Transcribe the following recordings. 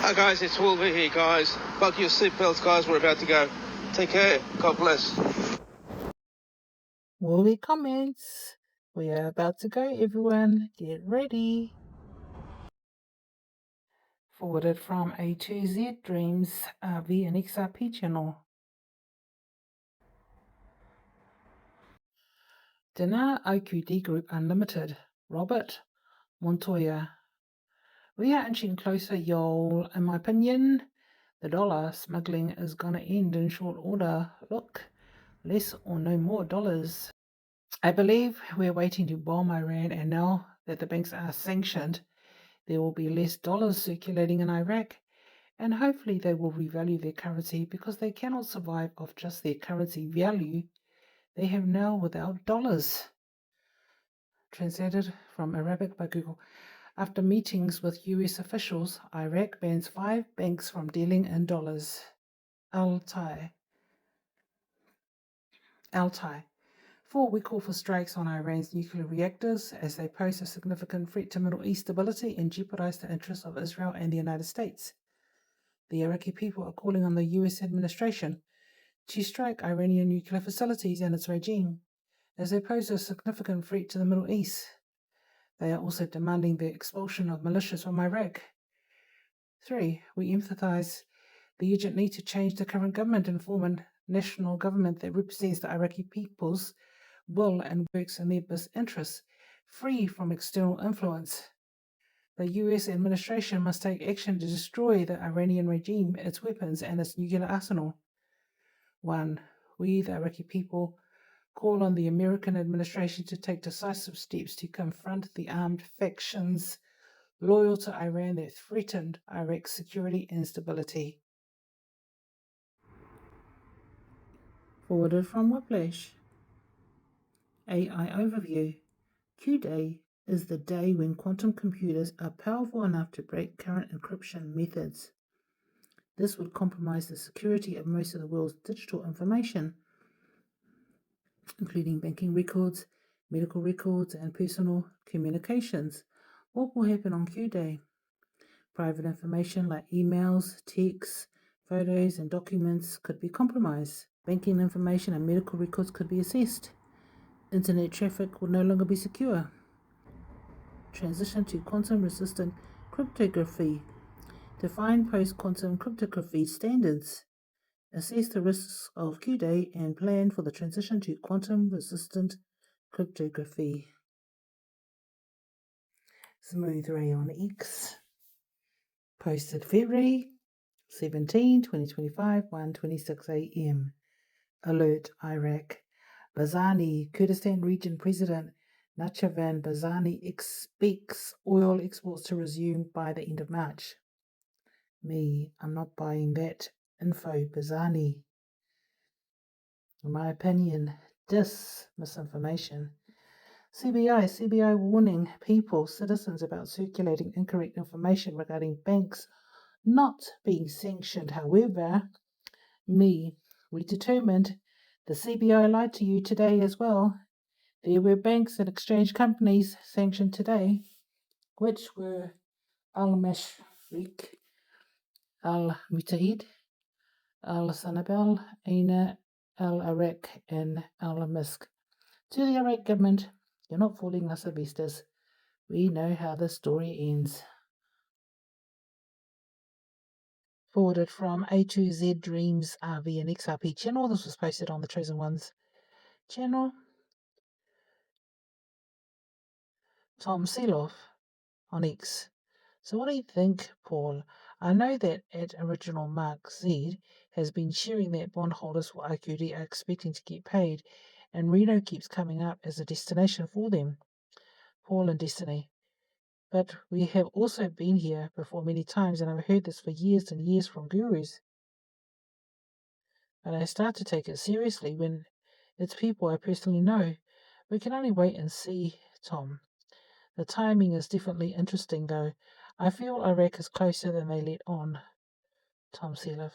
Hi guys, it's Wolver here, guys. Buckle your seatbelts, guys. We're about to go. Take care. God bless. Wolvie comments. We are about to go, everyone. Get ready. Forwarded from A2Z Dreams RV and XRP channel. Dinar OQD Group Unlimited. Robert Montoya. We are inching closer, y'all. In my opinion, the dollar smuggling is gonna end in short order. Look, less or no more dollars. I believe we're waiting to bomb Iran, and now that the banks are sanctioned, there will be less dollars circulating in Iraq, and hopefully they will revalue their currency because they cannot survive off just their currency value they have now without dollars. Translated from Arabic by Google. After meetings with US officials, Iraq bans 5 banks from dealing in dollars. Altai. 4, we call for strikes on Iran's nuclear reactors as they pose a significant threat to Middle East stability and jeopardize the interests of Israel and the United States. The Iraqi people are calling on the US administration to strike Iranian nuclear facilities and its regime as they pose a significant threat to the Middle East. They are also demanding the expulsion of militias from Iraq. 3, we emphasize the urgent need to change the current government and form a national government that represents the Iraqi people's will and works in their best interests, free from external influence. The US administration must take action to destroy the Iranian regime, its weapons, and its nuclear arsenal. 1, we, the Iraqi people, call on the American administration to take decisive steps to confront the armed factions loyal to Iran that threatened Iraq's security and stability. Forwarded from Whiplash. AI Overview. Q-Day is the day when quantum computers are powerful enough to break current encryption methods. This would compromise the security of most of the world's digital information, including banking records, medical records, and personal communications. What will happen on Q-Day? Private information like emails, texts, photos, and documents could be compromised. Banking information and medical records could be assessed. Internet traffic will no longer be secure. Transition to quantum-resistant cryptography. Define post-quantum cryptography standards. Assess the risks of Q-Day and plan for the transition to quantum-resistant cryptography. Smooth Ray on X. Posted February 17, 2025, 1:26 a.m. Alert Iraq. Barzani, Kurdistan Region President Nachavan Barzani expects oil exports to resume by the end of March. I'm not buying that info, Barzani. In my opinion, misinformation. CBI warning citizens about circulating incorrect information regarding banks not being sanctioned. However, we determined the CBI lied to you today as well. There were banks and exchange companies sanctioned today, which were Al-Mashriq, Al-Mutaid, Al-Sanabal, Aina, Al-Iraq, and Al-Misk. To the Iraq government, you're not fooling us investors. We know how the story ends. Forwarded from A2Z Dreams RV and XRP channel. This was posted on the Chosen Ones channel. Thom Sieloff on X. So what do you think, Paul? I know that at original MarkZ has been sharing that bondholders for IQD are expecting to get paid, and Reno keeps coming up as a destination for them. Paul and Destiny. But we have also been here before many times, and I've heard this for years and years from gurus. But I start to take it seriously when it's people I personally know. We can only wait and see, Tom. The timing is definitely interesting, though. I feel Iraq is closer than they let on. Thom Sieloff.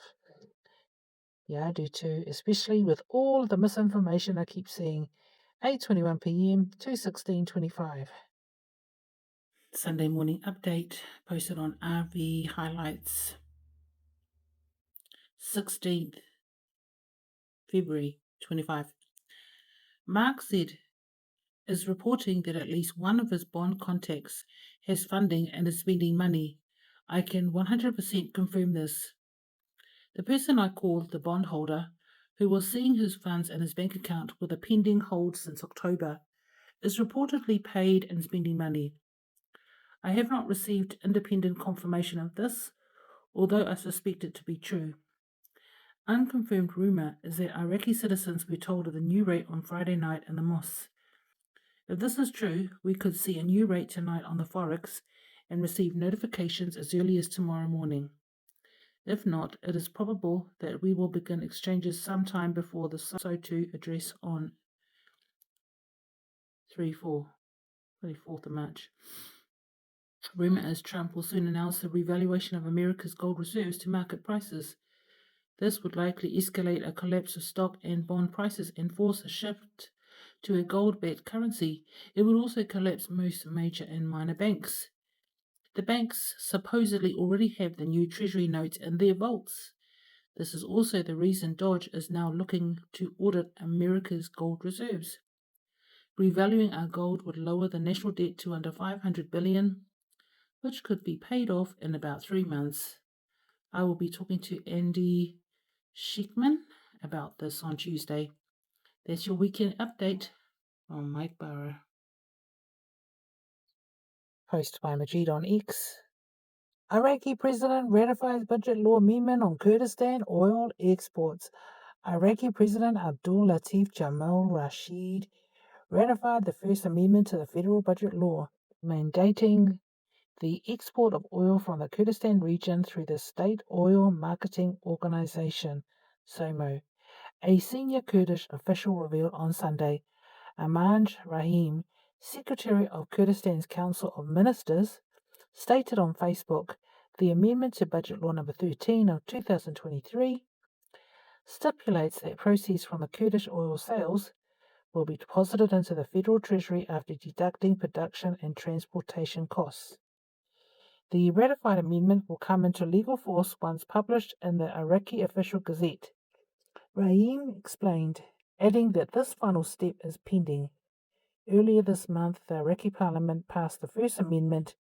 Yeah, I do too, especially with all the misinformation I keep seeing. 8:21 p.m. 2:16:25. Sunday morning update posted on RV Highlights, 16th February 25. MarkZ is reporting that at least one of his bond contacts has funding and is spending money. I can 100% confirm this. The person I called the bondholder, who was seeing his funds in his bank account with a pending hold since October, is reportedly paid and spending money. I have not received independent confirmation of this, although I suspect it to be true. Unconfirmed rumour is that Iraqi citizens were told of the new rate on Friday night in the mosque. If this is true, we could see a new rate tonight on the Forex and receive notifications as early as tomorrow morning. If not, it is probable that we will begin exchanges sometime before the SO2 address on 24th of March. Rumour is Trump will soon announce the revaluation of America's gold reserves to market prices. This would likely escalate a collapse of stock and bond prices and force a shift to a gold-backed currency. It would also collapse most major and minor banks. The banks supposedly already have the new Treasury notes in their vaults. This is also the reason Dodge is now looking to audit America's gold reserves. Revaluing our gold would lower the national debt to under $500 billion, which could be paid off in about 3 months. I will be talking to Andy Schickman about this on Tuesday. That's your weekend update from Mike Barrow. Posted by Majeed on X. Iraqi President ratifies budget law amendment on Kurdistan oil exports. Iraqi President Abdul Latif Jamal Rashid ratified the first amendment to the federal budget law, mandating the export of oil from the Kurdistan region through the State Oil Marketing Organization, SOMO. A senior Kurdish official revealed on Sunday. Ahmad Rahim, Secretary of Kurdistan's Council of Ministers, stated on Facebook, the amendment to Budget Law No. 13 of 2023 stipulates that proceeds from the Kurdish oil sales will be deposited into the federal treasury after deducting production and transportation costs. The ratified amendment will come into legal force once published in the Iraqi Official Gazette. Rahim explained, adding that this final step is pending. Earlier this month, the Iraqi Parliament passed the first amendment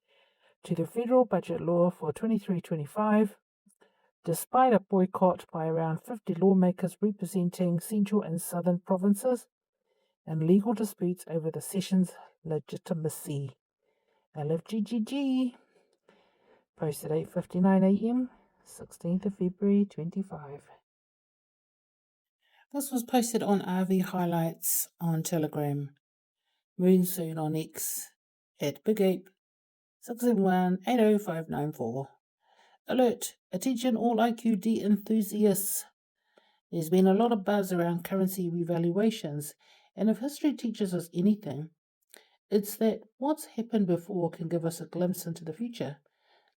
to the federal budget law for 23-25, despite a boycott by around 50 lawmakers representing central and southern provinces and legal disputes over the session's legitimacy. LFGGG. Posted 8:59 a.m., 16th of February 25. This was posted on RV Highlights on Telegram. Monsoon on X at Big Ape 671-80594. Alert! Attention all IQD enthusiasts. There's been a lot of buzz around currency revaluations, and if history teaches us anything, it's that what's happened before can give us a glimpse into the future.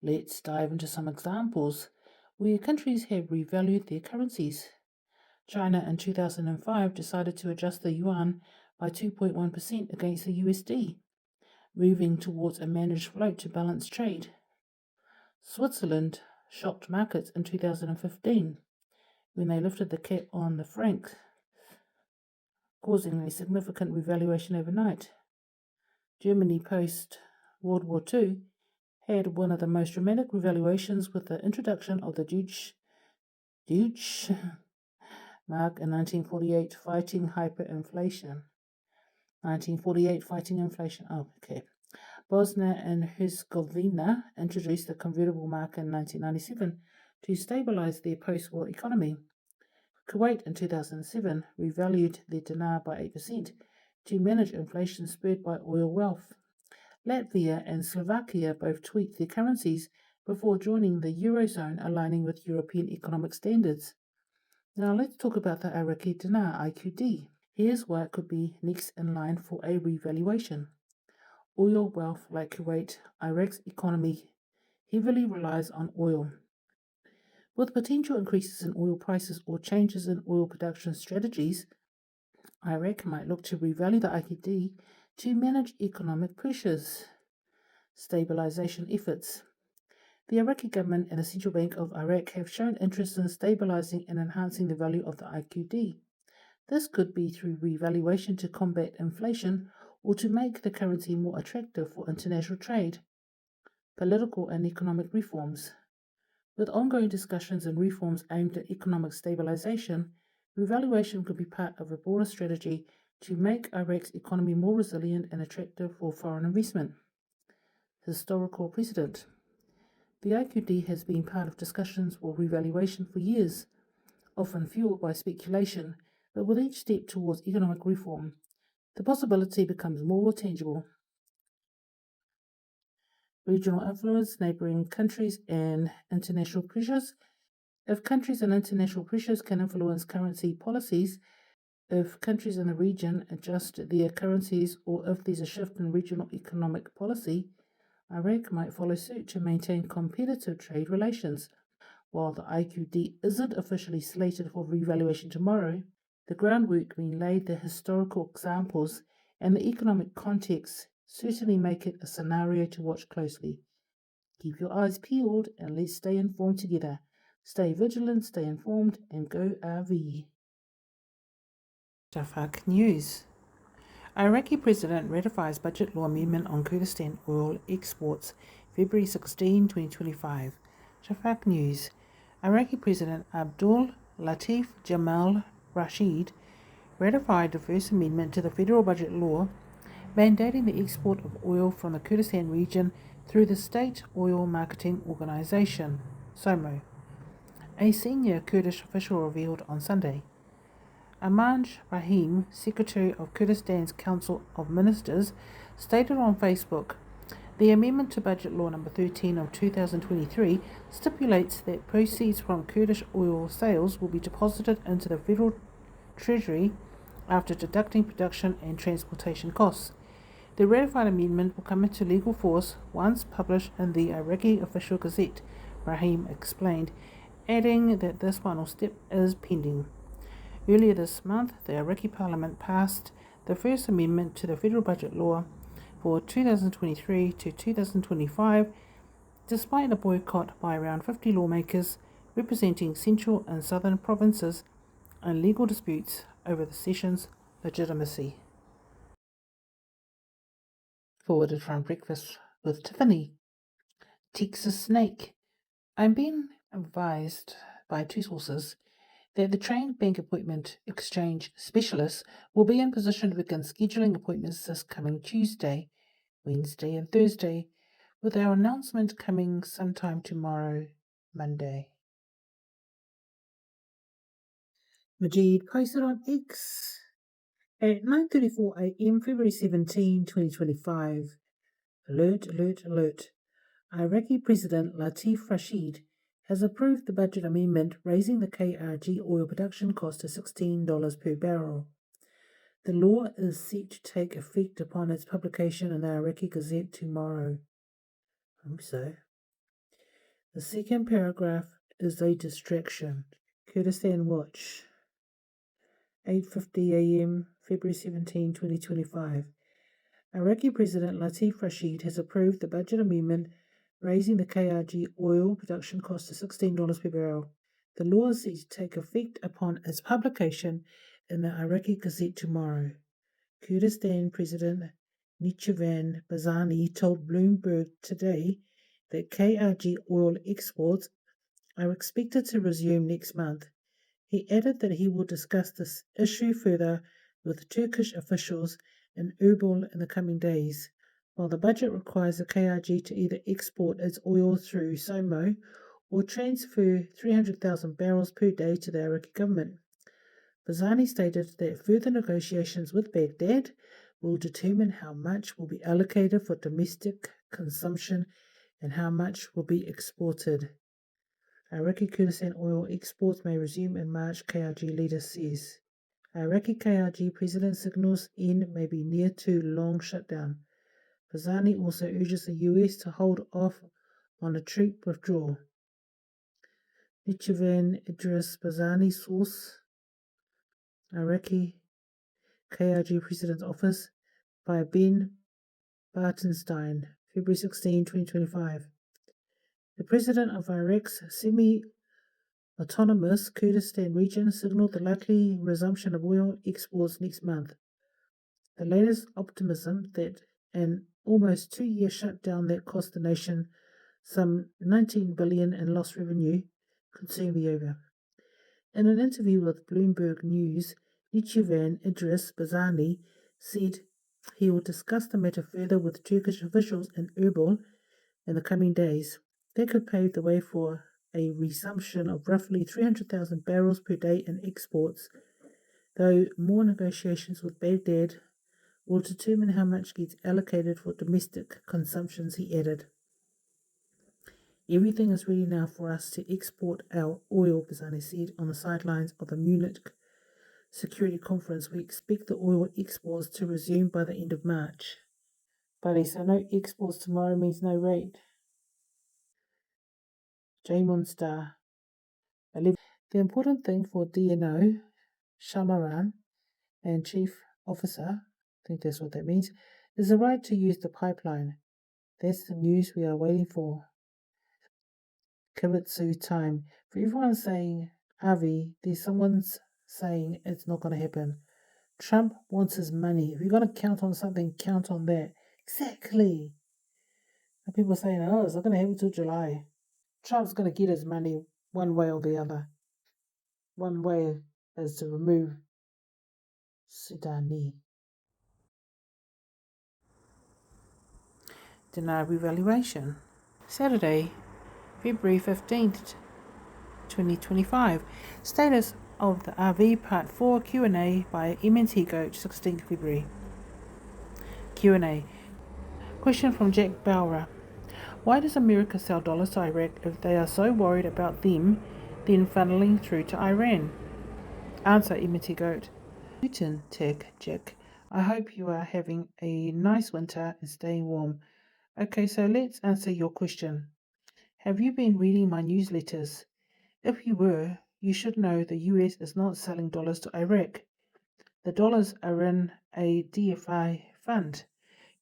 Let's dive into some examples where countries have revalued their currencies. China in 2005 decided to adjust the yuan by 2.1% against the USD, moving towards a managed float to balance trade. Switzerland shocked markets in 2015 when they lifted the cap on the franc, causing a significant revaluation overnight. Germany post-World War II had one of the most dramatic revaluations with the introduction of the Deutsche mark in 1948, fighting hyperinflation. 1948, fighting inflation. Bosnia and Herzegovina introduced the convertible mark in 1997 to stabilize their post-war economy. Kuwait in 2007 revalued their dinar by 8% to manage inflation spurred by oil wealth. Latvia and Slovakia both tweaked their currencies before joining the Eurozone, aligning with European economic standards. Now let's talk about the Iraqi dinar, IQD. Here's why it could be next in line for a revaluation. Oil wealth like Kuwait, Iraq's economy heavily relies on oil. With potential increases in oil prices or changes in oil production strategies, Iraq might look to revalue the IQD to manage economic pressures. stabilization efforts. The Iraqi government and the Central Bank of Iraq have shown interest in stabilizing and enhancing the value of the IQD. This could be through revaluation to combat inflation or to make the currency more attractive for international trade. Political and economic reforms. With ongoing discussions and reforms aimed at economic stabilization, revaluation could be part of a broader strategy to make Iraq's economy more resilient and attractive for foreign investment. Historical precedent. The IQD has been part of discussions for revaluation for years, often fueled by speculation, but with each step towards economic reform, the possibility becomes more tangible. Regional influence, neighboring countries, and international pressures. If countries and international pressures can influence currency policies, if countries in the region adjust their currencies, or if there's a shift in regional economic policy, Iraq might follow suit to maintain competitive trade relations. While the IQD isn't officially slated for revaluation tomorrow, the groundwork being laid, the historical examples, and the economic context certainly make it a scenario to watch closely. Keep your eyes peeled and let's stay informed together. Stay vigilant, stay informed, and go RV. Shafak News. Iraqi President ratifies budget law amendment on Kurdistan oil exports, February 16, 2025. Shafak News. Iraqi President Abdul Latif Jamal Rashid ratified the first amendment to the federal budget law mandating the export of oil from the Kurdistan region through the State Oil Marketing Organization, SOMO, a senior Kurdish official revealed on Sunday. Amanj Rahim, Secretary of Kurdistan's Council of Ministers, stated on Facebook, the amendment to Budget Law No. 13 of 2023 stipulates that proceeds from Kurdish oil sales will be deposited into the federal treasury after deducting production and transportation costs. The ratified amendment will come into legal force once published in the Iraqi Official Gazette, Rahim explained, adding that this final step is pending. Earlier this month, the Iraqi Parliament passed the first amendment to the federal budget law for 2023 to 2025, despite a boycott by around 50 lawmakers representing central and southern provinces and legal disputes over the session's legitimacy. Forwarded from Breakfast with Tiffany. Texas Snake. I'm being advised by two sources that the trained bank appointment exchange specialists will be in position to begin scheduling appointments this coming Tuesday, Wednesday, and Thursday, with our announcement coming sometime tomorrow, Monday. Majeed posted on X at 9:34 a.m. February 17, 2025. Alert, alert, alert. Iraqi President Latif Rashid has approved the budget amendment raising the KRG oil production cost to $16 per barrel. The law is set to take effect upon its publication in the Iraqi Gazette tomorrow. I hope so. The second paragraph is a distraction. Kurdistan Watch. 8:50 a.m. February 17, 2025. Iraqi President Latif Rashid has approved the budget amendment raising the KRG oil production cost to $16 per barrel. The law is set to take effect upon its publication in the Iraqi Gazette tomorrow. Kurdistan President Nichavan Barzani told Bloomberg today that KRG oil exports are expected to resume next month. He added that he will discuss this issue further with Turkish officials in Erbil in the coming days. While the budget requires the KRG to either export its oil through SOMO or transfer 300,000 barrels per day to the Iraqi government. Barzani stated that further negotiations with Baghdad will determine how much will be allocated for domestic consumption and how much will be exported. Iraqi Kurdistan oil exports may resume in March, KRG leader says. Iraqi KRG president signals end may be near to long shutdown. Barzani also urges the US to hold off on a troop withdrawal. Nichavan Idris Barzani source, Iraqi KRG President's Office by Ben Bartenstein, February 16, 2025. The president of Iraq's semi-autonomous Kurdistan region signaled the likely resumption of oil exports next month. The latest optimism that an almost 2-year shutdown that cost the nation some $19 billion in lost revenue could soon be over. In an interview with Bloomberg News, Nichivan Idris Bazani said he will discuss the matter further with Turkish officials in Erbil in the coming days. They could pave the way for a resumption of roughly 300,000 barrels per day in exports, though more negotiations with Baghdad will determine how much gets allocated for domestic consumptions, he added. Everything is ready now for us to export our oil, Bazani said on the sidelines of the Munich Security Conference. We expect the oil exports to resume by the end of March. Buddy, so no exports tomorrow means no rate. Jamon Star. The important thing for DNO, Shamaran, and Chief Officer, I think that's what that means, is the right to use the pipeline. That's the news we are waiting for. Kibitsu time. For everyone saying Avi, there's someone's saying it's not going to happen. Trump wants his money. If you're going to count on something, count on that. Exactly. And people are saying, oh, it's not going to happen until July. Trump's going to get his money one way or the other. One way is to remove Sudani. Dinar revaluation. Saturday, February 15th, 2025. Status of the RV Part 4 Q&A by MNT Goat, 16th February. Q&A. Question from Jack Bauer. Why does America sell dollars to Iraq if they are so worried about them then funneling through to Iran? Answer, MNT Goat. Newton Tech Jack. I hope you are having a nice winter and staying warm. Okay, so let's answer your question. Have you been reading my newsletters? If you were, you should know the US is not selling dollars to Iraq. The dollars are in a DFI fund.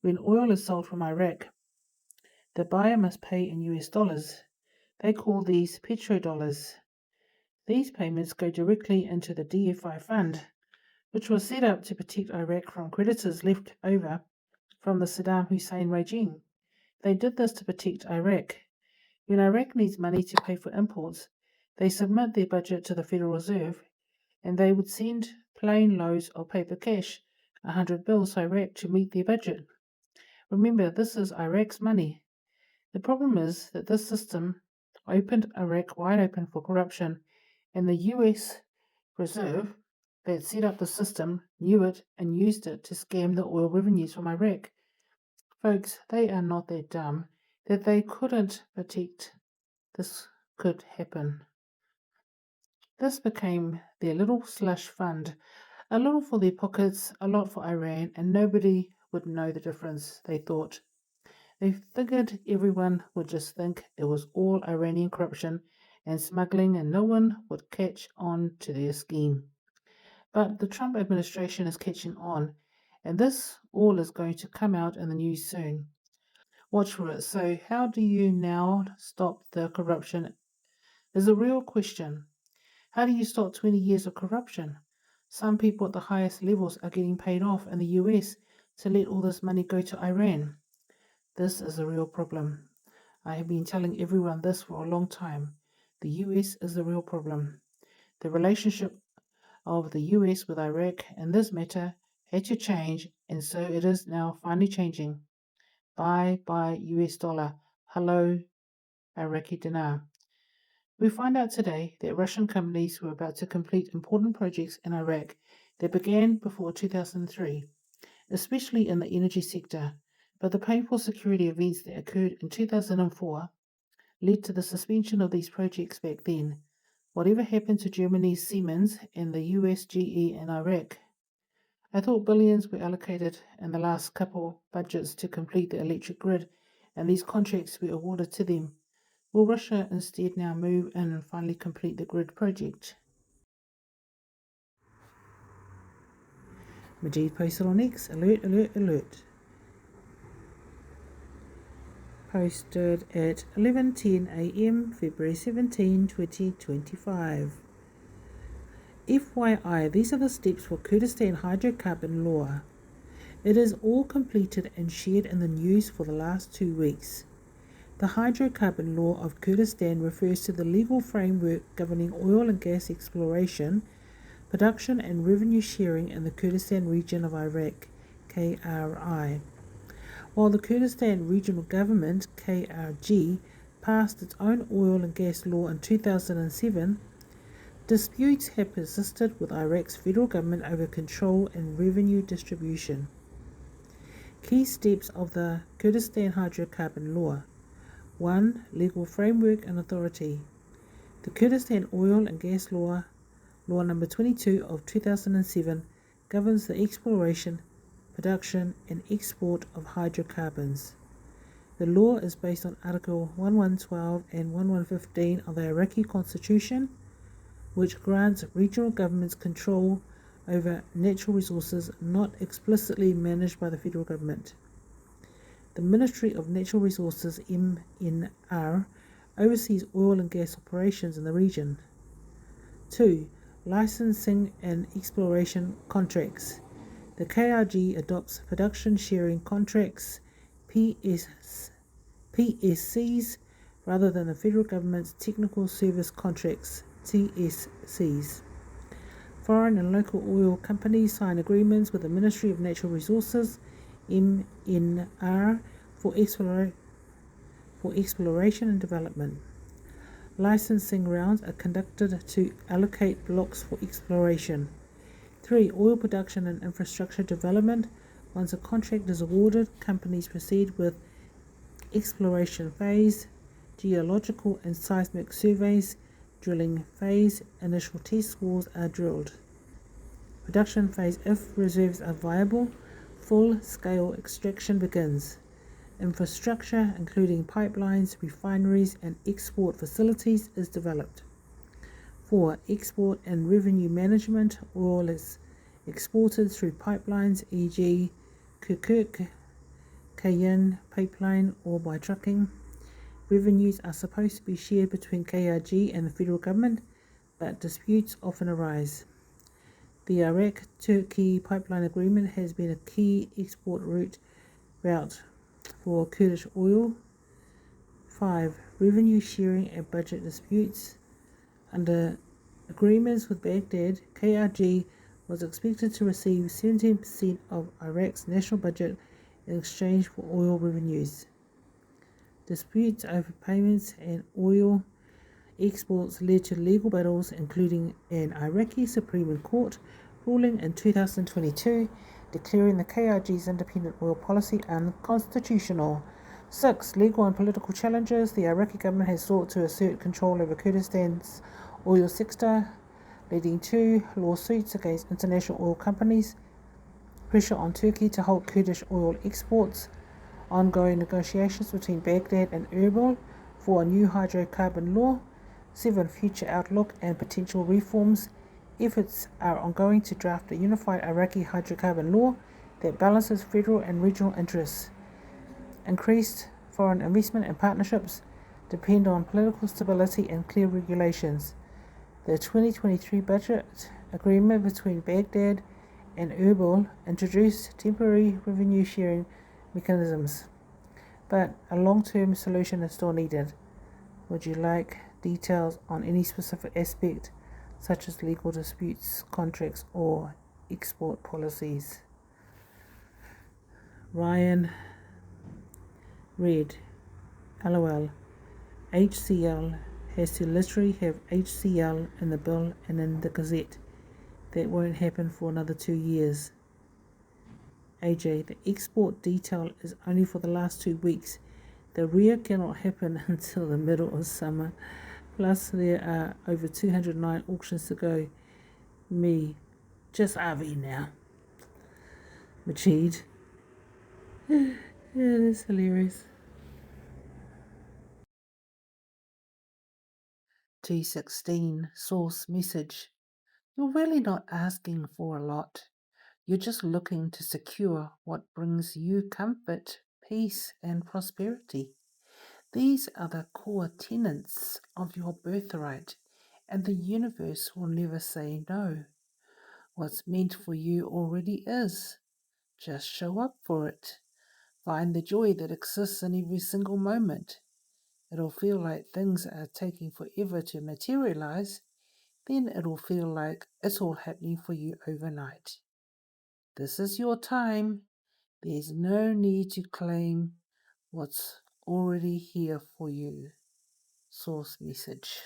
When oil is sold from Iraq, the buyer must pay in US dollars. They call these petrodollars. These payments go directly into the DFI fund, which was set up to protect Iraq from creditors left over from the Saddam Hussein regime. They did this to protect Iraq. When Iraq needs money to pay for imports, they submit their budget to the Federal Reserve, and they would send plain loads of paper cash, 100 bills to Iraq to meet their budget. Remember, this is Iraq's money. The problem is that this system opened Iraq wide open for corruption, and the US Reserve that set up the system knew it and used it to scam the oil revenues from Iraq. Folks, they are not that dumb that they couldn't predict this could happen. This became their little slush fund, a little for their pockets, a lot for Iran, and nobody would know the difference, they thought. They figured everyone would just think it was all Iranian corruption and smuggling and no one would catch on to their scheme. But the Trump administration is catching on, and this all is going to come out in the news soon. Watch for it. So how do you now stop the corruption? Is a real question. How do you stop 20 years of corruption? Some people at the highest levels are getting paid off in the US to let all this money go to Iran. This is a real problem. I have been telling everyone this for a long time. The US is the real problem. The relationship of the US with Iraq in this matter had to change, and so it is now finally changing. Bye US dollar. Hello Iraqi dinar. We find out today that Russian companies were about to complete important projects in Iraq that began before 2003, especially in the energy sector, but the painful security events that occurred in 2004 led to the suspension of these projects back then. Whatever happened to Germany's Siemens and the US GE in Iraq? I thought billions were allocated in the last couple budgets to complete the electric grid, and these contracts were awarded to them. Will Russia instead now move in and finally complete the grid project? Majeed posted on X, alert, alert, alert. posted at 11:10 a.m. February 17, 2025. FYI, these are the steps for Kurdistan hydrocarbon law. It is all completed and shared in the news for the last 2 weeks. The hydrocarbon law of Kurdistan refers to the legal framework governing oil and gas exploration, production and revenue sharing in the Kurdistan region of Iraq, KRI. While the Kurdistan Regional Government, KRG, passed its own oil and gas law in 2007, disputes have persisted with Iraq's federal government over control and revenue distribution. Key steps of the Kurdistan hydrocarbon law. 1. Legal framework and authority. The Kurdistan Oil and Gas Law, Law number 22 of 2007, governs the exploration, production and export of hydrocarbons. The law is based on Article 1112 and 1115 of the Iraqi Constitution, which grants regional governments control over natural resources not explicitly managed by the federal government. The Ministry of Natural Resources, MNR, oversees oil and gas operations in the region. 2. Licensing and exploration contracts. The KRG adopts production sharing contracts, PSCs, rather than the federal government's technical service contracts, TSCs. Foreign and local oil companies sign agreements with the Ministry of Natural Resources, MNR, for exploration and development. Licensing rounds are conducted to allocate blocks for exploration. 3. Oil production and infrastructure development. Once a contract is awarded, companies proceed with exploration phase, geological and seismic surveys, drilling phase, initial test wells are drilled. Production phase. If reserves are viable, full-scale extraction begins. Infrastructure, including pipelines, refineries, and export facilities, is developed. 4. Export and revenue management. Oil is exported through pipelines, e.g. Kirkuk-Cayenne pipeline, or by trucking. Revenues are supposed to be shared between KRG and the federal government, but disputes often arise. The Iraq-Turkey pipeline agreement has been a key export route for Kurdish oil. 5. Revenue sharing and budget disputes. Under agreements with Baghdad, KRG was expected to receive 17% of Iraq's national budget in exchange for oil revenues. Disputes over payments and oil exports led to legal battles, including an Iraqi Supreme Court ruling in 2022 declaring the KRG's independent oil policy unconstitutional. 6. Legal and political challenges. The Iraqi government has sought to assert control over Kurdistan's oil sector, leading to lawsuits against international oil companies, pressure on Turkey to halt Kurdish oil exports, ongoing negotiations between Baghdad and Erbil for a new hydrocarbon law. 7. Future outlook and potential reforms. Efforts are ongoing to draft a unified Iraqi hydrocarbon law that balances federal and regional interests. Increased foreign investment and partnerships depend on political stability and clear regulations. The 2023 budget agreement between Baghdad and Erbil introduced temporary revenue sharing mechanisms, but a long-term solution is still needed. Would you like details on any specific aspect, such as legal disputes, contracts, or export policies? Ryan Red, LOL. HCL has to literally have HCL in the bill and in the Gazette. That won't happen for another 2 years. AJ, the export detail is only for the last 2 weeks. The rear cannot happen until the middle of summer. Plus, there are over 209 auctions to go. Me, just RV now. Majeed. Yeah, that's hilarious. T16 source message. You're really not asking for a lot. You're just looking to secure what brings you comfort, peace, and prosperity. These are the core tenets of your birthright, and the universe will never say no. What's meant for you already is. Just show up for it. Find the joy that exists in every single moment. It'll feel like things are taking forever to materialize. Then it'll feel like it's all happening for you overnight. This is your time. There's no need to claim what's already here for you. Source message.